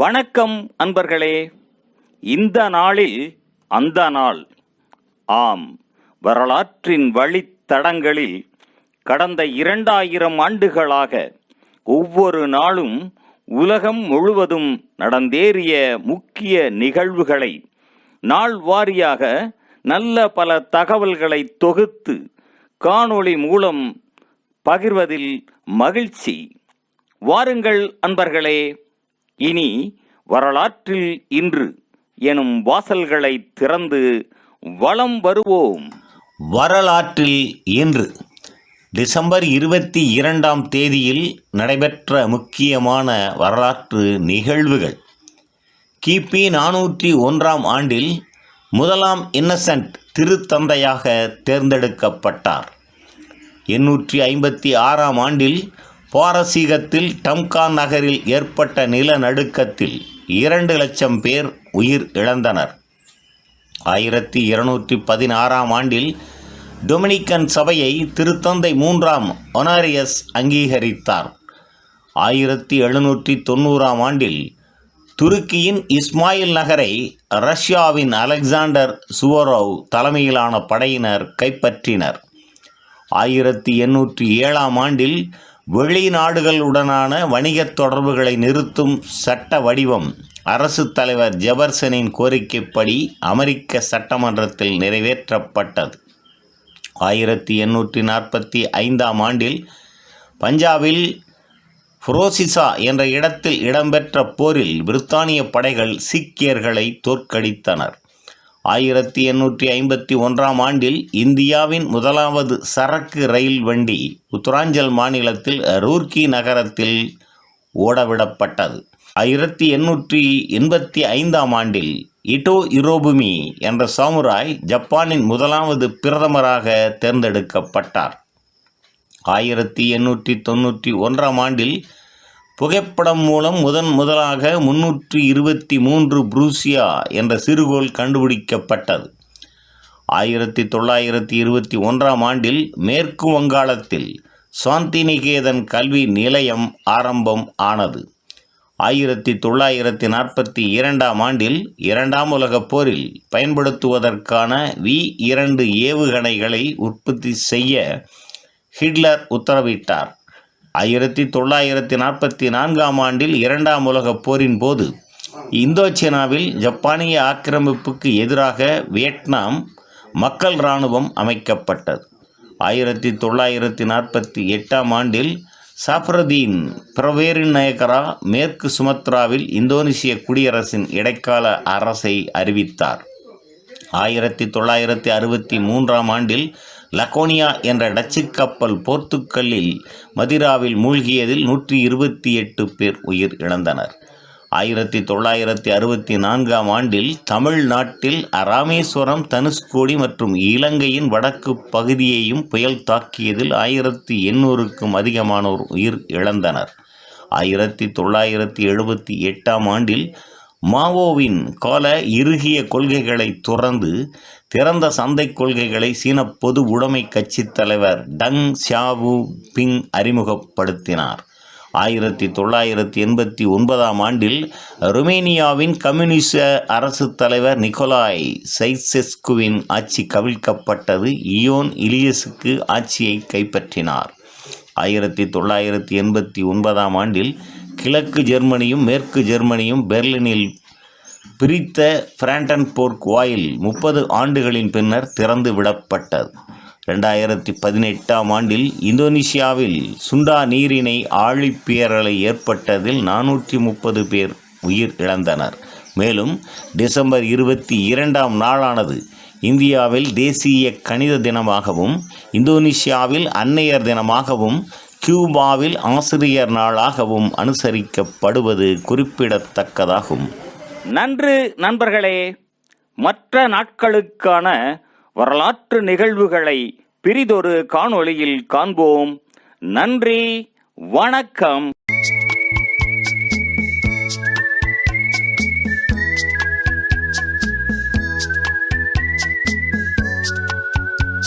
வணக்கம் அன்பர்களே. இந்த நாளில் அந்த நாள். ஆம், வரலாற்றின் வழித்தடங்களில் கடந்த 2000 ஆண்டுகளாக ஒவ்வொரு நாளும் உலகம் முழுவதும் நடந்தேறிய முக்கிய நிகழ்வுகளை நாள் வாரியாக நல்ல பல தகவல்களை தொகுத்து காணொளி மூலம் பகிர்வதில் மகிழ்ச்சி. வாருங்கள் அன்பர்களே, இனி வரலாற்றில் இன்று எனும் வாசல்களை திறந்து வலம் வருவோம். வரலாற்றில் இன்று டிசம்பர் 22ஆம் தேதியில் நடைபெற்ற முக்கியமான வரலாற்று நிகழ்வுகள். கிபி 401ஆம் ஆண்டில் முதலாம் இன்னசென்ட் திருத்தந்தையாக தேர்ந்தெடுக்கப்பட்டார். 856ஆம் ஆண்டில் பாரசீகத்தில் டம்கான் நகரில் ஏற்பட்ட நிலநடுக்கத்தில் 2 லட்சம் பேர் உயிர் இழந்தனர். 1216ஆம் ஆண்டில் டொமினிக்கன் சபையை திருத்தந்தை 3ஆம் ஒனாரியஸ் அங்கீகரித்தார். 1790ஆம் ஆண்டில் துருக்கியின் இஸ்மாயில் நகரை ரஷ்யாவின் அலெக்சாண்டர் சுவரோவ் தலைமையிலான படையினர் கைப்பற்றினர். 1807ஆம் ஆண்டில் வெளிநாடுகளுடனான வணிகத் தொடர்புகளை நிறுத்தும் சட்ட வடிவம் அரசு தலைவர் ஜெபர்சனின் கோரிக்கைப்படி அமெரிக்க சட்டமன்றத்தில் நிறைவேற்றப்பட்டது. 1845ஆம் ஆண்டில் பஞ்சாபில் ஃபிரோசிசா என்ற இடத்தில் இடம்பெற்ற போரில் பிரித்தானிய படைகள் சீக்கியர்களை தோற்கடித்தனர். 1851ஆம் ஆண்டில் இந்தியாவின் முதலாவது சரக்கு ரயில் வண்டி உத்தராஞ்சல் மாநிலத்தில் ரூர்க்கி நகரத்தில் ஓடவிடப்பட்டது. 1885ஆம் ஆண்டில் இட்டோ இரோபுமி என்ற சாமுராய் ஜப்பானின் முதலாவது பிரதமராக தேர்ந்தெடுக்கப்பட்டார். 1891ஆம் ஆண்டில் புகைப்படம் மூலம் முதலாக 323 புரூசியா என்ற சிறுகோள் கண்டுபிடிக்கப்பட்டது. 1921ஆம் ஆண்டில் மேற்கு வங்காளத்தில் சாந்திநிகேதன் கல்வி நிலையம் ஆரம்பம் ஆனது. 1942ஆம் ஆண்டில் 2ஆம் உலகப் போரில் பயன்படுத்துவதற்கான V2 ஏவுகணைகளை உற்பத்தி செய்ய ஹிட்லர் உத்தரவிட்டார். 1944ஆம் ஆண்டில் 2ஆம் உலகப் போரின் போது இந்தோசீனாவில் ஜப்பானிய ஆக்கிரமிப்புக்கு எதிராக வியட்நாம் மக்கள் இராணுவம் அமைக்கப்பட்டது. 1948ஆம் ஆண்டில் சஃப்ரதீன் பிரவேரிநேகரா மேற்கு சுமத்ராவில் இந்தோனேசிய குடியரசின் இடைக்கால அரசை அறிவித்தார். 1963ஆம் ஆண்டில் லக்கோனியா என்ற டச்சு கப்பல் போர்த்துக்கல்லில் மதிராவில் மூழ்கியதில் 128 பேர் உயிர் இழந்தனர். 1964ஆம் ஆண்டில் தமிழ்நாட்டில் ராமேஸ்வரம், தனுஷ்கோடி மற்றும் இலங்கையின் வடக்கு பகுதியையும் புயல் தாக்கியதில் 1800க்கும் அதிகமானோர் உயிர் இழந்தனர். 1978ஆம் ஆண்டில் மாவோவின் கால இறுகிய கொள்கைகளை துறந்து திறந்த சந்தை கொள்கைகளை சீன பொது உடைமை கட்சி தலைவர் டங் சியாவு பிங் அறிமுகப்படுத்தினார். 1989ஆம் ஆண்டில் ருமேனியாவின் கம்யூனிச அரசு தலைவர் நிக்கோலாய் சைசெஸ்குவின் ஆட்சி கவிழ்க்கப்பட்டது. இயோன் இலியஸுக்கு ஆட்சியை கைப்பற்றினார். 1989ஆம் ஆண்டில் கிழக்கு ஜெர்மனியும் மேற்கு ஜெர்மனியும் பெர்லினில் பிரித்த பிராண்டன்போர்க் வாயில் 30 ஆண்டுகளின் பின்னர் திறந்து விடப்பட்டது. 2018ஆம் ஆண்டில் இந்தோனேசியாவில் சுண்டா நீரிணை ஆழிப்பேரலை ஏற்பட்டதில் 430 பேர் உயிர் இழந்தனர். மேலும் டிசம்பர் 22ஆம் நாளானது இந்தியாவில் தேசிய கணித தினமாகவும், இந்தோனேசியாவில் அன்னையர் தினமாகவும், கியூபாவில் ஆசிரியர் நாளாகவும் அனுசரிக்கப்படுவது குறிப்பிடத்தக்கதாகும். நன்று நண்பர்களே. மற்ற நாட்களுக்கான வரலாற்று நிகழ்வுகளை பிரிதொரு காணொளியில் காண்போம். நன்றி, வணக்கம்.